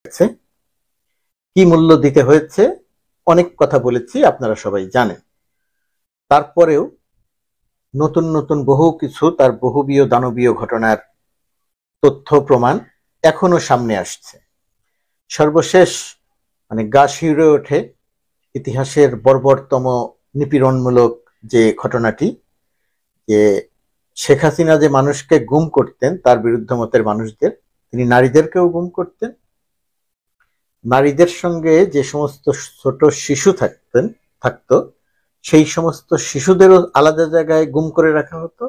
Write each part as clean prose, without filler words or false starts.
হয়েছে, কি মূল্য দিতে হয়েছে, অনেক কথা বলেছি, আপনারা সবাই জানেন। তারপরেও নতুন নতুন বহু কিছু, তার বহুবিয় দানবীয় ঘটনার তথ্য প্রমাণ এখনো সামনে আসছে। সর্বশেষ গা শিউরে ওঠে ইতিহাসের বর্বরতম নিপীড়নমূলক যে ঘটনাটি, যে শেখ হাসিনা যে মানুষকে গুম করতেন, তার বিরুদ্ধ মতের মানুষদের, তিনি নারীদেরকেও গুম করতেন। নারীদের সঙ্গে যে সমস্ত ছোট শিশু থাকতো, সেই সমস্ত শিশুদেরও আলাদা জায়গায় গুম করে রাখা হতো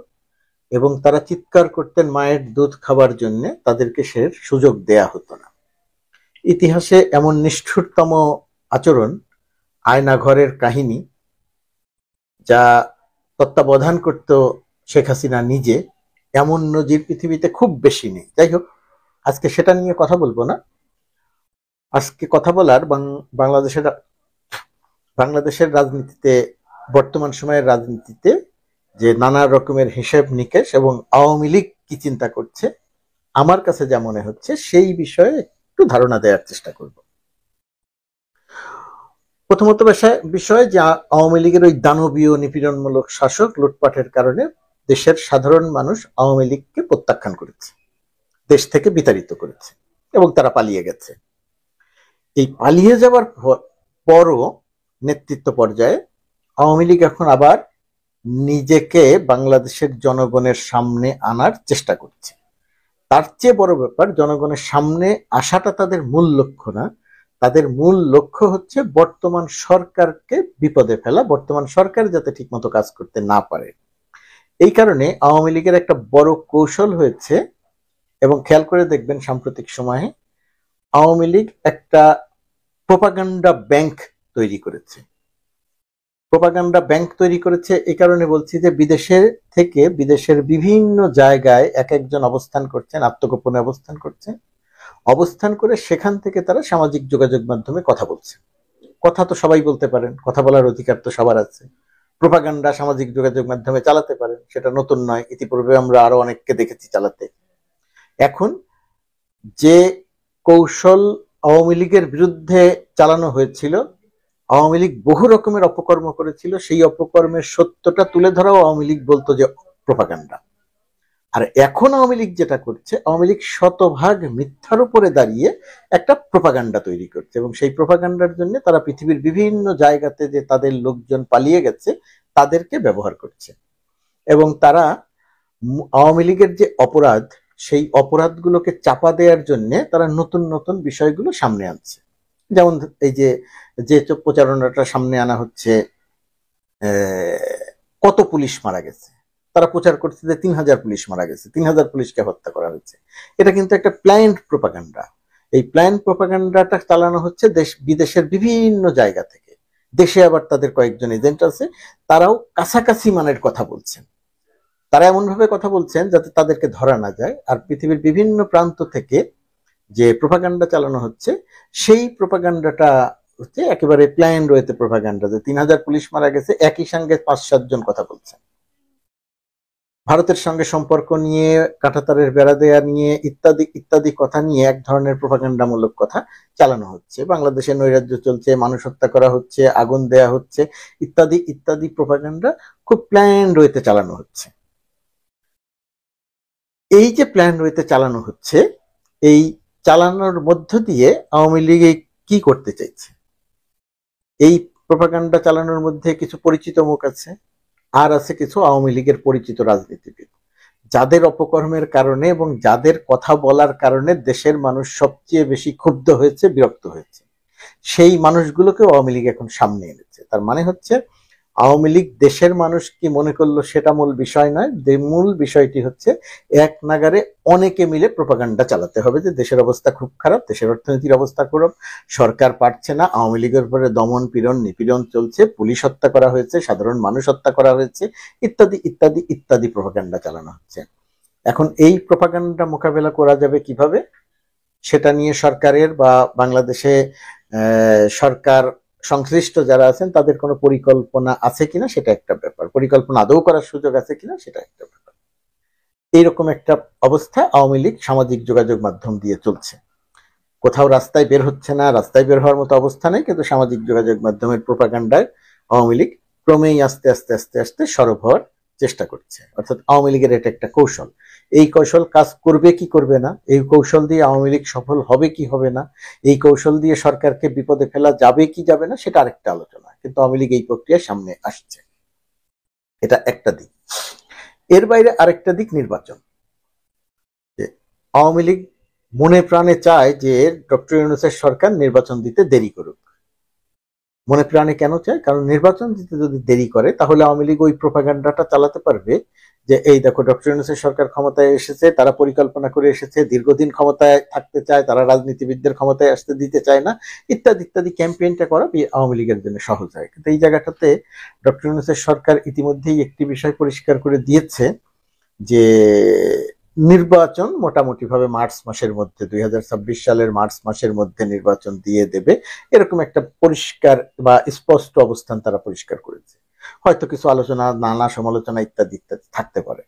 এবং তারা চিৎকার করতেন মায়ের দুধ খাবার জন্য, তাদেরকে সে সুযোগ দেয়া হতো না। ইতিহাসে এমন নিষ্ঠুরতম আচরণ, আয়নাঘরের কাহিনী, যা তত্ত্বাবধান করত শেখ হাসিনা নিজে, এমন নজির পৃথিবীতে খুব বেশি নেই। যাই হোক, আজকে সেটা নিয়ে কথা বলবো না। আজকে কথা বলার বাংলাদেশের রাজনীতিতে, বর্তমান সময়ের রাজনীতিতে যে নানা রকমের হিসেব নিকেশ এবং আওয়ামী লীগ কি চিন্তা করছে, আমার কাছে যা মনে হচ্ছে সেই বিষয়ে একটু ধারণা দেওয়ার চেষ্টা করব। প্রথমত বিষয় যে আওয়ামী লীগের ওই দানবীয় নিপীড়নমূলক শাসক লুটপাটের কারণে দেশের সাধারণ মানুষ আওয়ামী লীগকে প্রত্যাখ্যান করেছে, দেশ থেকে বিতাড়িত করেছে এবং তারা পালিয়ে গেছে। এই পালিয়ে যাওয়ার পরও নেতৃত্ব পর্যায়ে আওয়ামী লীগ এখন আবার নিজেকে বাংলাদেশের জনগণের সামনে আনার চেষ্টা করছে। তার চেয়ে বড় ব্যাপার, জনগণের সামনে আসাটা তাদের মূল লক্ষ্য না, তাদের মূল লক্ষ্য হচ্ছে বর্তমান সরকারকে বিপদে ফেলা, বর্তমান সরকার যাতে ঠিকমতো কাজ করতে না পারে। এই কারণে আওয়ামী লীগের একটা বড় কৌশল হয়েছে, এবং খেয়াল করে দেখবেন সাম্প্রতিক সময়ে আওয়ামী লীগ একটা প্রোপাগান্ডা ব্যাংক তৈরি করেছে। প্রোপাগান্ডা ব্যাংক তৈরি করেছে এই কারণে বলছি যে বিদেশের বিভিন্ন জায়গায় এক একজন অবস্থান করছেন, আত্মগোপনে অবস্থান করে সেখান থেকে তারা সামাজিক যোগাযোগ মাধ্যমে কথা বলছে। কথা তো সবাই বলতে পারেন, কথা বলার অধিকার তো সবার আছে। প্রোপাগান্ডা সামাজিক যোগাযোগ মাধ্যমে চালাতে পারেন, সেটা নতুন নয়, ইতিপূর্বে আমরা আরো অনেককে দেখেছি চালাতে। এখন যে কৌশল আওয়ামী লীগের বিরুদ্ধে চালানো হয়েছিল, আওয়ামী লীগ বহু রকমের অপকর্ম করেছিল, সেই অপকর্মের সত্যটা তুলে ধরাও আওয়ামী লীগ বলতো যে প্রোপাগান্ডা। আর এখন আওয়ামী লীগ যেটা করছে, আওয়ামী লীগ শতভাগ মিথ্যার উপরে দাঁড়িয়ে একটা প্রোপাগান্ডা তৈরি করছে, এবং সেই প্রোপাগান্ডার জন্য তারা পৃথিবীর বিভিন্ন জায়গাতে যে তাদের লোকজন পালিয়ে গেছে তাদেরকে ব্যবহার করছে, এবং তারা আওয়ামী লীগের যে অপরাধ, সেই অপরাধগুলোকে চাপা দেওয়ার জন্য তারা নতুন নতুন বিষয়গুলো সামনে আনছে। যেমন এই যে প্রচারণাটা সামনে আনা হচ্ছে, কত পুলিশ মারা গেছে, তারা প্রচার করছে যে 3000 পুলিশ মারা গেছে, 3000 পুলিশকে হত্যা করা হয়েছে। এটা কিন্তু একটা প্ল্যান্ড প্রোপাগান্ডা। এই প্ল্যান্ড প্রোপাগান্ডাটা চালানো হচ্ছে বিদেশের বিভিন্ন জায়গা থেকে। দেশে আবার তাদের কয়েকজন এজেন্ট আছে, তারাও কাছাকাছি মানের কথা বলছেন। তারা এমন ভাবে কথা বলছেন যাতে তাদেরকে ধরা না যায়। আর পৃথিবীর বিভিন্ন প্রান্ত থেকে যে প্রোপাগান্ডা চালানো হচ্ছে, সেই প্রোপাগান্ডাটা হচ্ছে একেবারে প্ল্যান রয়েছে প্রোপাগান্ডা, যে 3000 পুলিশ মারা গেছে, একই সঙ্গে 5-7 জন কথা বলছেন। ভারতের সঙ্গে সম্পর্ক নিয়ে, কাঁটাতারের বেড়া দেয়া নিয়ে, ইত্যাদি ইত্যাদি কথা নিয়ে এক ধরনের প্রোপাগান্ডামূলক কথা চালানো হচ্ছে। বাংলাদেশে নৈরাজ্য চলছে, মানুষ হত্যা করা হচ্ছে, আগুন দেয়া হচ্ছে, ইত্যাদি ইত্যাদি প্রোপাগান্ডা খুব প্ল্যান রয়েছে চালানো হচ্ছে। এই যে প্ল্যান রয়েছে চালানো হচ্ছে, এই চালানোর মধ্য দিয়ে আওয়ামী লীগ কি করতে চাইছে? এই প্রোপাগান্ডা চালানোর মধ্যে কিছু পরিচিত মুখ আছে, আর আছে কিছু আওয়ামী লীগের পরিচিত রাজনীতিবিদ, যাদের অপকর্মের কারণে এবং যাদের কথা বলার কারণে দেশের মানুষ সবচেয়ে বেশি ক্ষুব্ধ হয়েছে, বিরক্ত হয়েছে। সেই মানুষগুলোকে আওয়ামী লীগ এখন সামনে এনেছে। তার মানে হচ্ছে আওয়ামী লীগ দেশের মানুষ কি মনে করলো সেটা মূল বিষয় নয়। মূল বিষয়টি হচ্ছে এক নাগারে অনেকে মিলে প্রোপাগান্ডা চালাতে হবে যে দেশের অবস্থা খুব খারাপ, দেশের অর্থনীতির অবস্থা খারাপ, সরকার পারছে না, আওয়ামী লীগের উপরে দমন পীড়ন নিপীড়ন চলছে, পুলিশ হত্যা করা হয়েছে, সাধারণ মানুষ হত্যা করা হয়েছে, ইত্যাদি ইত্যাদি ইত্যাদি প্রোপাগান্ডা চালানো হচ্ছে। এখন এই প্রোপাগান্ডা মোকাবেলা করা যাবে কিভাবে, সেটা নিয়ে সরকারের বা বাংলাদেশে সরকার সংশ্লিষ্ট যারা আছেন তাদের কোনো পরিকল্পনা আছে কিনা সেটা একটা ব্যাপার, পরিকল্পনা আদৌ করার সুযোগ আছে কিনা সেটা একটা ব্যাপার। এইরকম একটা অবস্থা আওয়ামী লীগ সামাজিক যোগাযোগ মাধ্যম দিয়ে চলছে। কোথাও রাস্তায় বের হচ্ছে না, রাস্তায় বের হওয়ার মতো অবস্থা নেই, কিন্তু সামাজিক যোগাযোগ মাধ্যমের প্রোপাগান্ডায় আওয়ামী লীগ ক্রমেই আস্তে আস্তে আস্তে আস্তে সরব হওয়ার চেষ্টা করছে। অর্থাৎ আওয়ামী লীগের এটা একটা কৌশল। এই কৌশল কাজ করবে কি করবে না, এই কৌশল দিয়ে আওয়ামী লীগ সফল হবে কি হবে না, এই কৌশল দিয়ে সরকারকে বিপদে ফেলা যাবে কি যাবে না, সেটা আরেকটা আলোচনা। কিন্তু আওয়ামী লীগ এই প্রক্রিয়ার সামনে আসছে, এটা একটা দিক। এর বাইরে আরেকটা দিক নির্বাচন। আওয়ামী লীগ মনে প্রাণে চায় যে ডক্টর ইউনূসের সরকার নির্বাচন দিতে দেরি করুক। মনে প্রাণে কেন চায়? কারণ নির্বাচন দিতে যদি দেরি করে তাহলে আওয়ামী লীগ ওই প্রোপাগান্ডাটা চালাতে পারবে যে এই দেখো ডক্টর ইউনূসের সরকার ক্ষমতায় এসেছে, তারা পরিকল্পনা করে এসেছে, দীর্ঘদিন ক্ষমতায় থাকতে চায়, তারা রাজনীতিবিদদের ক্ষমতায় আসতে দিতে চায় না, ইত্যাদি ইত্যাদি ক্যাম্পেইনটা করা আওয়ামী লীগের জন্য সহজ হয়। কিন্তু এই জায়গাটাতে ডক্টর ইউনূসের সরকার ইতিমধ্যেই একটি বিষয় পরিষ্কার করে দিয়েছে যে নির্বাচন মোটামুটি ভাবে মার্চ মাসের মধ্যে, 2026 সালের মার্চ মাসের মধ্যে নির্বাচন দিয়ে দেবে, এরকম একটা পরিষ্কার বা স্পষ্ট অবস্থান তারা পরিষ্কার করেছে। হয়তো কিছু আলোচনা, নানা সমালোচনা ইত্যাদি ইত্যাদি থাকতে পারে।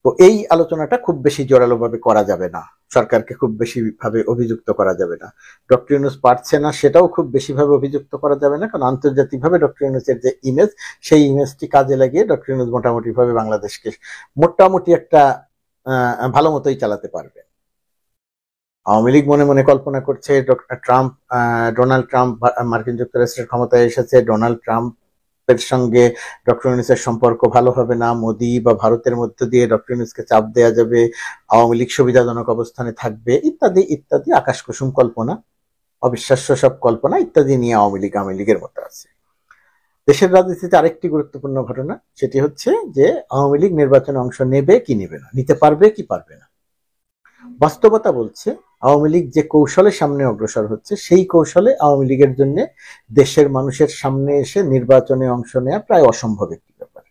তো এই আলোচনাটা খুব বেশি জোরালো ভাবে করা যাবে না, সরকারকে খুব বেশি ভাবে অভিযুক্ত করা যাবে না। ডক্টর ইউনূস পারছে না সেটাও খুব বেশি ভাবে অভিযুক্ত করা যাবে না, কারণ আন্তর্জাতিকভাবে ডক্টর ইউনূসের যে ইমেজ, সেই ইমেজটি কাজে লাগিয়ে ডক্টর ইউনূস মোটামুটি ভাবে বাংলাদেশকে মোটামুটি একটা ভালো মতোই চালাতে পারবে। আওয়ামী লীগ মনে মনে কল্পনা করছে ডোনাল্ড ট্রাম্প মার্কিন যুক্তরাষ্ট্রের ক্ষমতায় এসেছে, ডোনাল্ড ট্রাম্পের সঙ্গে ডক্টর ইউনূসের সম্পর্ক ভালো হবে না, মোদি বা ভারতের মধ্য দিয়ে ডক্টর ইউনূসকে চাপ দেওয়া যাবে, আওয়ামী লীগ সুবিধাজনক অবস্থানে থাকবে, ইত্যাদি ইত্যাদি আকাশকুসুম কল্পনা, অবিশ্বাস্য সব কল্পনা ইত্যাদি নিয়ে আওয়ামী লীগের মতো আছে। দেশের রাজনীতিতে আরেকটি গুরুত্বপূর্ণ ঘটনা, সেটি হচ্ছে যে আওয়ামী লীগ নির্বাচনে অংশ নেবে কি নেবে না, নিতে পারবে কি পারবে না। বাস্তবতা বলছে আওয়ামী লীগ যে কৌশলে সামনে অগ্রসর হচ্ছে, সেই কৌশলে আওয়ামী লীগের জন্য দেশের মানুষের সামনে এসে নির্বাচনে অংশ নেওয়া প্রায় অসম্ভব একটি ব্যাপার।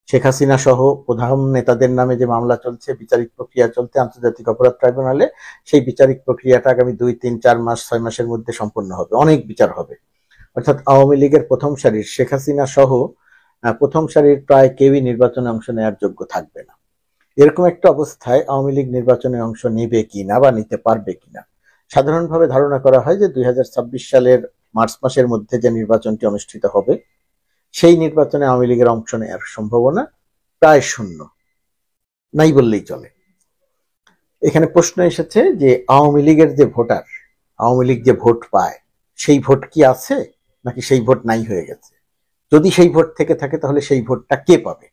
শেখ হাসিনা সহ প্রধান নেতাদের নামে যে মামলা চলছে, বিচারিক প্রক্রিয়া চলছে আন্তর্জাতিক অপরাধ ট্রাইব্যুনালে, সেই বিচারিক প্রক্রিয়াটা আগামী 2, 3, 4 মাস 6 মাসের মধ্যে সম্পন্ন হবে, অনেক বিচার হবে। অর্থাৎ আওয়ামী লীগের প্রথম সারির শেখ হাসিনা সহ প্রথম সারির প্রায় কেউই নির্বাচনে অংশ নেওয়ার যোগ্য থাকবে না। এরকম একটা অবস্থায় আওয়ামী লীগ নির্বাচনে অংশ নেবে কিনা বা নিতে পারবে কিনা, সাধারণভাবে ধারণা করা হয় যে 2026 সালের মার্চ মাসের মধ্যে যে নির্বাচনটি অনুষ্ঠিত হবে, সেই নির্বাচনে আওয়ামী লীগের অংশ নেওয়ার সম্ভাবনা প্রায় শূন্য, নাই বললেই চলে। এখানে প্রশ্ন এসেছে যে আওয়ামী লীগের যে ভোটার, আওয়ামী লীগ যে ভোট পায়, সেই ভোট কি আছে নাকি সেই ভোট নাই হয়ে গেছে? যদি সেই ভোট থেকে থাকে তাহলে সেই ভোটটা কে পাবে?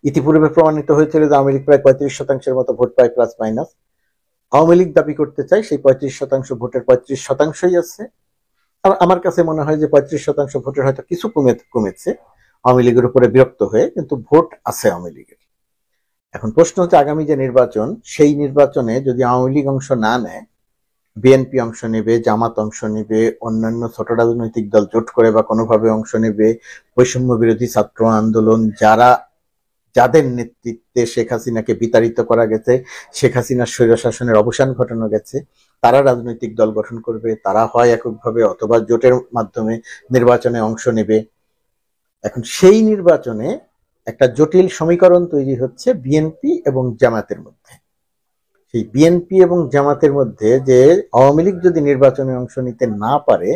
ইতিপূর্বে প্রমাণিত হয়েছিল যে আওয়ামী লীগ প্রায় 35% মতো ভোট পায় প্লাস মাইনাস। আওয়ামী লীগ দাবি করতে চায় সেই 35% ভোটের 35%ই আছে। আমার কাছে মনে হয় যে 35% ভোটের হয়তো কিছু কমেছে আওয়ামী লীগের উপরে বিরক্ত হয়ে, কিন্তু ভোট আছে আওয়ামী লীগের। এখন প্রশ্ন হচ্ছে আগামী যে নির্বাচন, সেই নির্বাচনে যদি আওয়ামী লীগ অংশ না নেয়, বিএনপি অংশ নেবে, জামাত অংশ নেবে, অন্যান্য ছোট রাজনৈতিক দল জোট করে বা কোনোভাবে অংশ নেবে, বৈষম্য বিরোধী ছাত্র আন্দোলন, যাদের নেতৃত্বে শেখ হাসিনাকে বিতাড়িত করা গেছে, শেখ হাসিনার স্বৈরশাসনের অবসান ঘটানো গেছে, তারা রাজনৈতিক দল গঠন করবে, তারা হয় এককভাবে অথবা জোটের মাধ্যমে নির্বাচনে অংশ নেবে। এখন সেই নির্বাচনে একটা জটিল সমীকরণ তৈরি হচ্ছে বিএনপি এবং জামাতের মধ্যে। সেই বিএনপি এবং জামাতের মধ্যে যে আওয়ামী লীগ যদি নির্বাচনে অংশ নিতে না পারে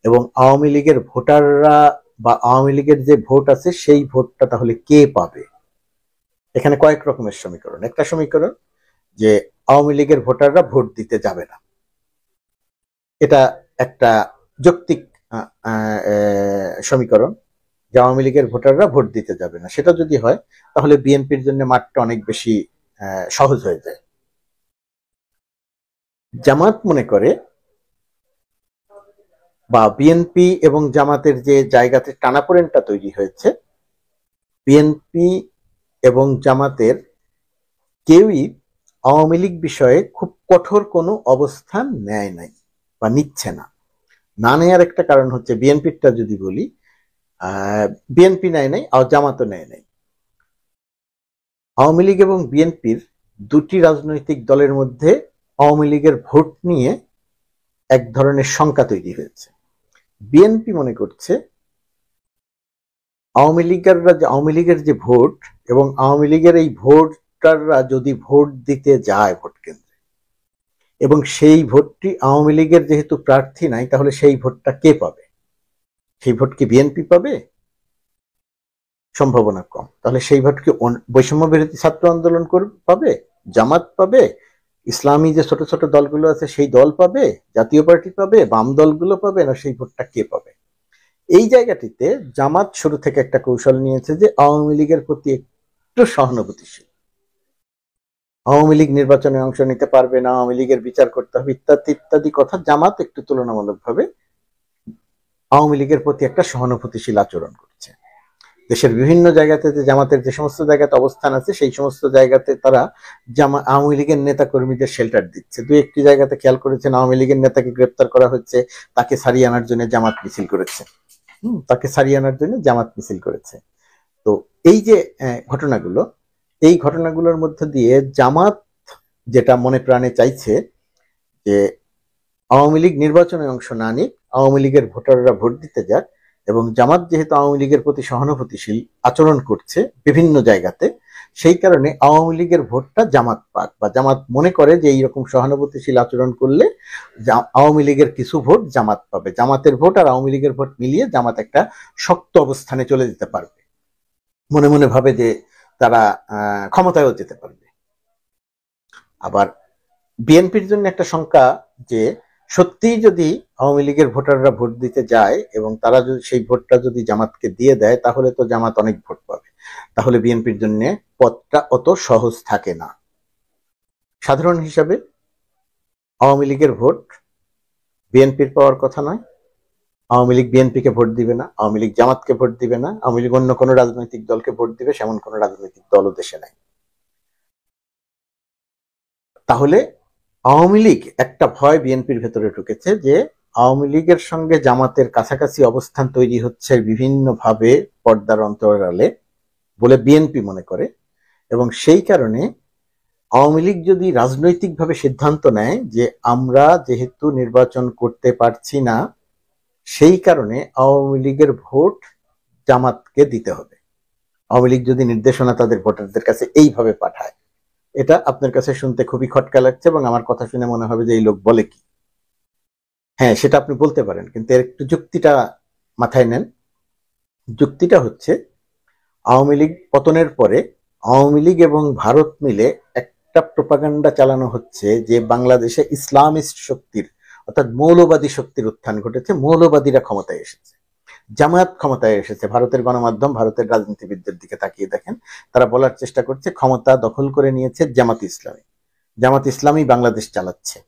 এবং আওয়ামী লীগের ভোটাররা বা আওয়ামী লীগের যে ভোট আছে সেই ভোটটা তাহলে কে পাবে? এখানে কয়েক রকমের সমীকরণ। একটা সমীকরণ যে আওয়ামী লীগের ভোটাররা ভোট দিতে যাবে না, এটা একটা যৌক্তিক সমীকরণ যে আওয়ামী লীগের ভোটাররা ভোট দিতে যাবে না। সেটা যদি হয় তাহলে বিএনপির জন্য মাঠটা অনেক বেশি সহজ হয়ে যায়। জামাত মনে করে বা বিএনপি এবং জামাতের যে জায়গাতে টানাপোড়েনটা তৈরি হয়েছে, বিএনপি এবং জামাতের কেউই আওয়ামী লীগ বিষয়ে খুব কঠোর কোনো অবস্থান নেয় নাই বা নিচ্ছে না। না নেয়ার একটা কারণ হচ্ছে, বিএনপিরটা যদি বলি, বিএনপি নেয় নাই আর জামাতও নেয় নাই। আওয়ামী লীগ এবং বিএনপির দুটি রাজনৈতিক দলের মধ্যে আওয়ামী লীগের ভোট নিয়ে এক ধরনের শঙ্কা তৈরি হয়েছে। বিএনপি মনে করছে আওয়ামী লীগের যে ভোট এবং আওয়ামী লীগের এই ভোটাররা যদি ভোট দিতে যায় ভোট কেন্দ্রে, এবং সেই ভোটটি আওয়ামী লীগের যেহেতু প্রার্থী নাই, তাহলে সেই ভোটটা কে পাবে? সেই ভোট কি বিএনপি পাবে? সম্ভাবনা কম। তাহলে সেই ভোট কি বৈষম্য বিরোধী ছাত্র আন্দোলন পাবে, জামাত পাবে, ইসলামী যে ছোট ছোট দলগুলো আছে সেই দল পাবে, জাতীয় পার্টি পাবে, বাম দলগুলো পাবে, না সেই ভোটটা কে পাবে? এই জায়গাটিতে জামাত শুরু থেকে একটা কৌশল নিয়েছে যে আওয়ামী লীগের প্রতি একটু সহানুভূতিশীল, আওয়ামী লীগ নির্বাচনে অংশ নিতে পারবে না, আওয়ামী লীগের বিচার করতে হবে, ইত্যাদি ইত্যাদি কথা। জামাত একটু তুলনামূলকভাবে আওয়ামী লীগের প্রতি একটা সহানুভূতিশীল আচরণ করছে। দেশের বিভিন্ন জায়গাতে যে জামাতের যে সমস্ত জায়গাতে অবস্থান আছে সেই সমস্ত জায়গাতে তারা আওয়ামী লীগের নেতা কর্মীদের শেল্টার দিচ্ছে। দুই একটি জায়গাতে খেয়াল করেছেন আওয়ামী লীগের নেতাকে গ্রেপ্তার করা হচ্ছে, তাকে ছাড়িয়ে আনার জন্য জামাত মিছিল করেছে। তাকে ছাড়িয়ে আনার জন্য জামাত মিছিল করেছে। তো এই যে ঘটনাগুলো, এই ঘটনাগুলোর মধ্যে দিয়ে জামাত যেটা মনে প্রাণে চাইছে যে আওয়ামী লীগ নির্বাচনে অংশ না নিক, আওয়ামী লীগের ভোটাররা ভোট দিতে যাক, এবং জামাত যেহেতু আওয়ামী লীগের প্রতি সহানুভূতিশীল আচরণ করছে বিভিন্ন জায়গাতে, সেই কারণে আওয়ামী লীগের ভোটটা জামাত পাক, বা জামাত মনে করে যে এইরকম সহানুভূতিশীল আচরণ করলে আওয়ামী লীগের কিছু ভোট জামাত পাবে, জামাতের ভোট আর আওয়ামী লীগের ভোট মিলিয়ে জামাত একটা শক্ত অবস্থানে চলে যেতে পারবে, মনে মনে ভাবে যে তারা ক্ষমতায়ও যেতে পারবে। আবার বিএনপির জন্য একটা শঙ্কা যে সত্যিই যদি আওয়ামী লীগের ভোটাররা ভোট দিতে যায় এবং তারা যদি সেই ভোটটা যদি জামাতকে দিয়ে দেয়, তাহলে তো জামাত অনেক ভোট পাবে, তাহলে বিএনপির জন্য পথটা অত সহজ থাকে না। সাধারণ হিসাবে আওয়ামী লীগের ভোট বিএনপির পাওয়ার কথা নয়, আওয়ামী লীগ বিএনপিকে ভোট দিবে না, আওয়ামী লীগ জামাতকে ভোট দিবে না, আওয়ামী লীগ অন্য কোনো রাজনৈতিক দলকে ভোট দিবে, সেমন কোনো রাজনৈতিক দলও দেশে নাই। তাহলে আওয়ামী লীগ একটা ভয় বিএনপির ভেতরে ঢুকেছে যে আওয়ামী লীগের সঙ্গে জামাতের কাছাকাছি অবস্থান তৈরি হচ্ছে বিভিন্নভাবে পর্দার অন্তরালে বলে বিএনপি মনে করে, এবং সেই কারণে আওয়ামী লীগ যদি রাজনৈতিকভাবে সিদ্ধান্ত নেয় যে আমরা যেহেতু নির্বাচন করতে পারছি না, সেই কারণে আওয়ামী লীগের ভোট জামাতকে দিতে হবে, আওয়ামী লীগ যদি নির্দেশনা তাদের ভোটারদের কাছে এইভাবে পাঠায়, এটা আপনার কাছে শুনতে খুবই খটকা লাগছে এবং আমার কথা শুনে মনে হবে যে এই লোক বলে কি। হ্যাঁ, সেটা আপনি বলতে পারেন, কিন্তু এর একটু যুক্তিটা মাথায় নেন। যুক্তিটা হচ্ছে আওয়ামী লীগ পতনের পরে আওয়ামী লীগ এবং ভারত মিলে একটা প্রোপাগান্ডা চালানো হচ্ছে যে বাংলাদেশে ইসলামিস্ট শক্তির অর্থাৎ মৌলবাদী শক্তির উত্থান ঘটেছে, মৌলবাদীরা ক্ষমতায় এসেছে, জামায়াত ক্ষমতায় এসেছে। ভারতের গণমাধ্যম, ভারতের রাজনীতিবিদদের দিকে তাকিয়ে দেখেন, তারা বলার চেষ্টা করছে ক্ষমতা দখল করে নিয়েছে জামাত ইসলামী, জামাত ইসলামী বাংলাদেশ চালাচ্ছে।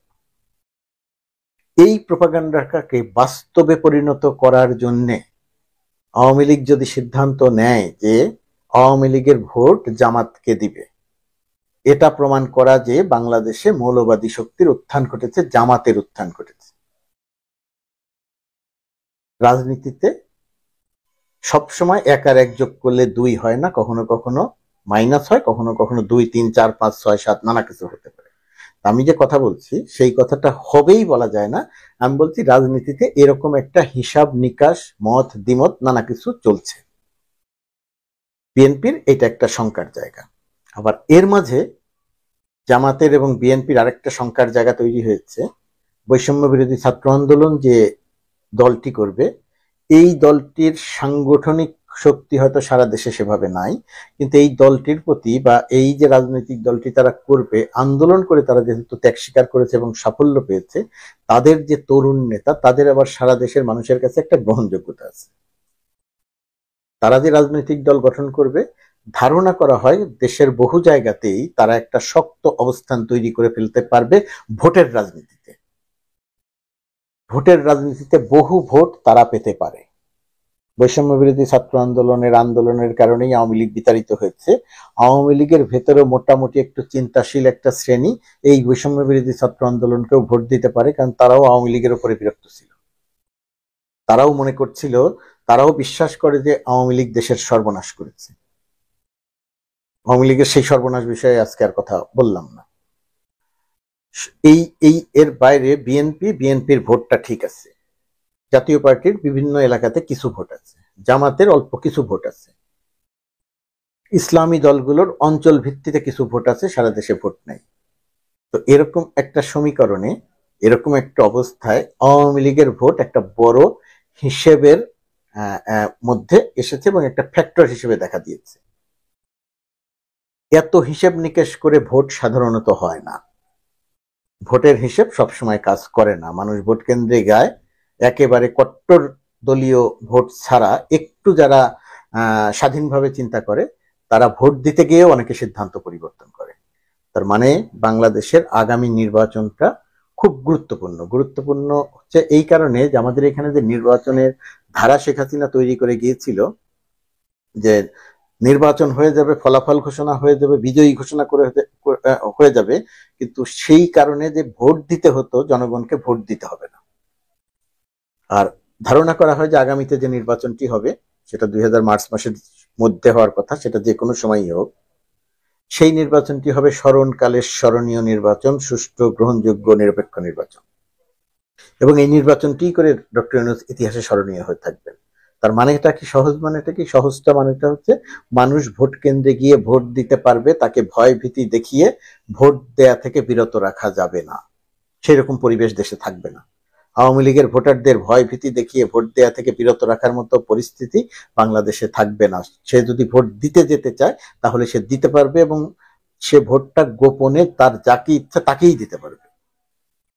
এই প্রোপাগান্ডাকে বাস্তবে পরিণত করার জন্য আওয়ামী লীগ যদি সিদ্ধান্ত নেয় যে আওয়ামী লীগের ভোট জামাতকে দিবে, এটা প্রমাণ করা যে বাংলাদেশে মৌলবাদী শক্তির উত্থান ঘটেছে, জামাতের উত্থান ঘটেছে। রাজনীতিতে সবসময় এক আর এক যোগ করলে 2 হয় না, কখনো কখনো মাইনাস হয়, কখনো কখনো 2, 3, 4, 5, 6, 7 নানা কিছু হতে পারে। আমি যে কথা বলছি সেই কথাটা হবেই বলা যায় না, আমি বলছি রাজনীতিতে এরকম একটা হিসাব নিকাশ, মত দ্বিমত নানা কিছু চলছে। বিএনপির এটা একটা শঙ্কার জায়গা। আবার এর মাঝে জামাতের এবং বিএনপির আরেকটা শঙ্কার জায়গা তৈরি হয়েছে। বৈষম্য বিরোধী ছাত্র আন্দোলন যে দলটি করবে, এই দলটির সাংগঠনিক শক্তি হয়তো সারা দেশে সেভাবে নাই, কিন্তু এই দলটির প্রতি বা এই যে রাজনৈতিক দলটি তারা করবে, আন্দোলন করে তারা যেহেতু ত্যাগ স্বীকার করেছে এবং সাফল্য পেয়েছে, তাদের যে তরুণ নেতা, তাদের আবার সারা দেশের মানুষের কাছে একটা গ্রহণযোগ্যতা আছে। তারা যে রাজনৈতিক দল গঠন করবে, ধারণা করা হয় দেশের বহু জায়গাতেই তারা একটা শক্ত অবস্থান তৈরি করে ফেলতে পারবে ভোটের রাজনীতিতে। ভোটের রাজনীতিতে বহু ভোট তারা পেতে পারে। বৈষম্য বিরোধী ছাত্র আন্দোলনের কারণেই আওয়ামী লীগ বিতাড়িত হয়েছে। আওয়ামী লীগের ভেতরে মোটামুটি একটু চিন্তাশীল একটা শ্রেণী এই বৈষম্য বিরোধী ছাত্র আন্দোলনকেও ভোট দিতে পারে, কারণ তারাও আওয়ামী লীগের উপরে বিরক্ত ছিল। তারাও মনে করছিল, তারাও বিশ্বাস করে যে আওয়ামী লীগ দেশের সর্বনাশ করেছে। আওয়ামী লীগের সেই সর্বনাশ বিষয়ে আজকে আর কথা বললাম না। এর বাইরে বিএনপির ভোটটা ঠিক আছে, জাতীয় পার্টির বিভিন্ন এলাকাতে কিছু ভোট আছে, জামাতের অল্প কিছু ভোট আছে, ইসলামী দলগুলোর অঞ্চল ভিত্তিতে কিছু ভোট আছে, সারা দেশে ভোট নেই। তো তো এরকম একটা সমীকরণে, এরকম একটা অবস্থায় আওয়ামী লীগের ভোট একটা বড় হিসেবের মধ্যে এসেছে এবং একটা ফ্যাক্টর হিসেবে দেখা দিয়েছে। এত হিসেব নিকেশ করে ভোট সাধারণত হয় না, ভোটের হিসেব সবসময় কাজ করে না। মানুষ ভোট কেন্দ্রে যায় একেবারে কট্টর দলীয় ভোট ছাড়া একটু যারা স্বাধীনভাবে চিন্তা করে তারা ভোট দিতে গিয়েও অনেকে সিদ্ধান্ত পরিবর্তন করে। তার মানে বাংলাদেশের আগামী নির্বাচনটা খুব গুরুত্বপূর্ণ। গুরুত্বপূর্ণ হচ্ছে এই কারণে যে আমাদের এখানে যে নির্বাচনের ধারা শেখ হাসিনা তৈরি করে গিয়েছিল, যে নির্বাচন হয়ে যাবে, ফলাফল ঘোষণা হয়ে যাবে, বিজয়ী ঘোষণা করে হয়ে যাবে, কিন্তু সেই কারণে যে ভোট দিতে হতো, জনগণকে ভোট দিতে হবে না। আর ধারণা করা হয় যে আগামীতে যে নির্বাচনটি হবে সেটা 2000 মার্চ মাসের মধ্যে হওয়ার কথা, সেটা যে কোনো সময়ই হোক, সেই নির্বাচনটি হবে স্মরণকালের স্মরণীয় নির্বাচন, সুষ্ঠু, গ্রহণযোগ্য, নিরপেক্ষ নির্বাচন। এবং এই নির্বাচনটি করে ডক্টর ইউনূস ইতিহাসে স্মরণীয় হয়ে থাকবেন। তার মানেটা কি? সহজ মানেটা কি? সহজটা মানেটা হচ্ছে মানুষ ভোট কেন্দ্রে গিয়ে ভোট দিতে পারবে, তাকে ভয় ভীতি দেখিয়ে ভোট দেয়া থেকে বিরত রাখা যাবে না, সেরকম পরিবেশ দেশে থাকবে না। আওয়ামী লীগের ভোটারদের ভয় ভীতি দেখিয়ে ভোট দেয়া থেকে বিরত রাখার মতো পরিস্থিতি বাংলাদেশে থাকবে না। সে যদি ভোট দিতে যেতে চায় তাহলে সে দিতে পারবে এবং সে ভোটটা গোপনে তার যাকে ইচ্ছা তাকেই দিতে পারবে।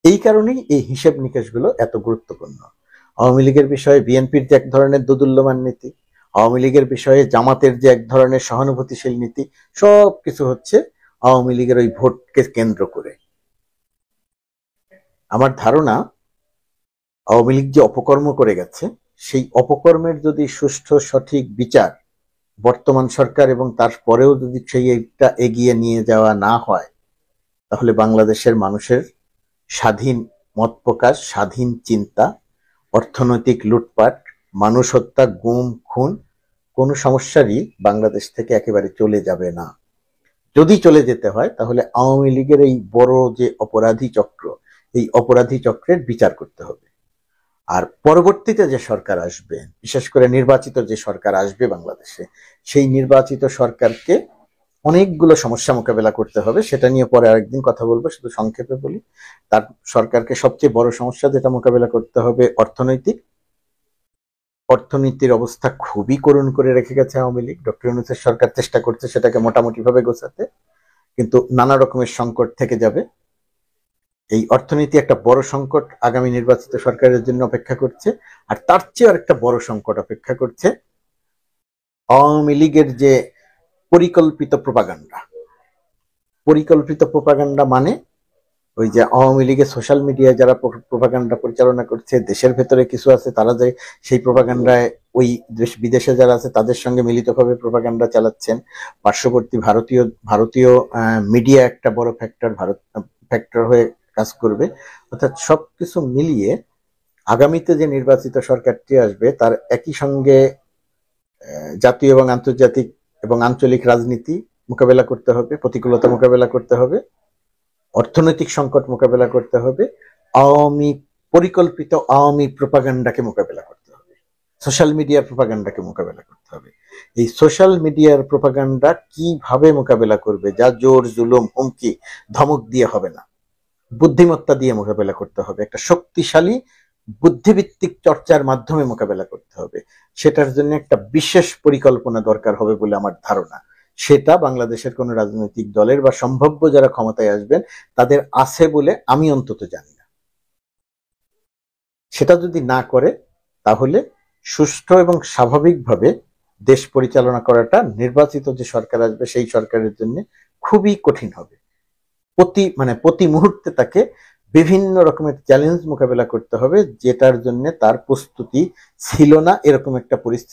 এই কারণেই এই হিসেব নিকেশগুলো এত গুরুত্বপূর্ণ। আওয়ামী লীগের বিষয়ে বিএনপির যে এক ধরনের দোদুল্যমান নীতি, আওয়ামী লীগের বিষয়ে জামাতের যে এক ধরনের সহানুভূতিশীল নীতি, সব কিছু হচ্ছে আওয়ামী লীগের ওই ভোটকে কেন্দ্র করে। আমার ধারণা আওয়ামী লীগ যে অপকর্ম করে গেছে, সেই অপকর্মের যদি সুষ্ঠু সঠিক বিচার বর্তমান সরকার এবং তারপরেও যদি সেইটা এগিয়ে নিয়ে যাওয়া না হয়, তাহলে বাংলাদেশের মানুষের স্বাধীন মত প্রকাশ, স্বাধীন চিন্তা, অর্থনৈতিক লুটপাট, মানুষ হত্যা, গুম খুন, কোনো সমস্যারই বাংলাদেশ থেকে একেবারে চলে যাবে না। যদি চলে যেতে হয় তাহলে আওয়ামী লীগের এই বড় যে অপরাধী চক্র, এই অপরাধী চক্রের বিচার করতে হবে। আর পরবর্তীতে যে সরকার আসবে, বিশেষ করে নির্বাচিত যে সরকার আসবে বাংলাদেশে, সেই নির্বাচিত সরকারকে অনেকগুলো সমস্যা মোকাবেলা করতে হবে। সেটা নিয়ে পরে আরেকদিন কথা বলবো, শুধু সংক্ষেপে বলি। তার সরকারকে সবচেয়ে বড় সমস্যা যেটা মোকাবেলা করতে হবে অর্থনৈতিক। অর্থনীতির অবস্থা খুবই করুণ করে রেখে গেছে আওয়ামী লীগ। ডক্টর ইউনূসের সরকার চেষ্টা করছে সেটাকে মোটামুটি ভাবে গোছাতে, কিন্তু নানা রকমের সংকট থেকে যাবে। এই অর্থনীতি একটা বড় সংকট আগামী নির্বাচিত সরকারের জন্য অপেক্ষা করছে। আর তার চেয়ে আরেকটা বড় সংকট অপেক্ষা করছে আওয়ামী লীগের যে পরিকল্পিত প্রপাগান্ডা। পরিকল্পিত প্রপাগান্ডা মানে ওই যে আওয়ামী লীগের সোশ্যাল মিডিয়ায় যারা প্রপাগান্ডা পরিচালনা করছে, দেশের ভেতরে কিছু আছে তারা যে সেই প্রপাগান্ডায় ওই দেশ বিদেশে যারা আছে তাদের সঙ্গে মিলিতভাবে প্রপাগান্ডা চালাচ্ছেন। পার্শ্ববর্তী ভারতীয় মিডিয়া একটা বড় ফ্যাক্টর হয়ে কাজ করবে। অর্থাৎ সবকিছু মিলিয়ে আগামীতে যে নির্বাচিত সরকারটি আসবে তার একই সঙ্গে জাতীয় এবং আন্তর্জাতিক এবং আঞ্চলিক রাজনীতি মোকাবেলা করতে হবে, প্রতিকূলতা মোকাবেলা করতে হবে, অর্থনৈতিক সংকট মোকাবেলা করতে হবে, পরিকল্পিত আওয়ামী প্রপাগান্ডাকে মোকাবেলা করতে হবে, সোশ্যাল মিডিয়ার প্রপাগান্ডাকে মোকাবেলা করতে হবে। এই সোশ্যাল মিডিয়ার প্রপাগান্ডা কিভাবে মোকাবেলা করবে? যা জোর জুলুম হুমকি ধমক দিয়ে হবে না, বুদ্ধিমত্তা দিয়ে মোকাবেলা করতে হবে, একটা শক্তিশালী বুদ্ধিভিত্তিক চর্চার মাধ্যমে মোকাবেলা করতে হবে। সেটার জন্য একটা বিশেষ পরিকল্পনা দরকার হবে বলে আমার ধারণা। সেটা বাংলাদেশের কোন রাজনৈতিক দলের বা সম্ভাব্য যারা ক্ষমতায় আসবেন তাদের আছে বলে আমি অন্তত জানি না। সেটা যদি না করে তাহলে সুষ্ঠু এবং স্বাভাবিকভাবে দেশ পরিচালনা করাটা নির্বাচিত যে সরকার আসবে সেই সরকারের জন্য খুবই কঠিন হবে। প্রতি মুহূর্তে তাকে বিভিন্ন রকমের চ্যালেঞ্জ মোকাবেলা করতে হবে, যেটার জন্য তার প্রস্তুতি ছিল না, এরকম একটা পরিস্থিতি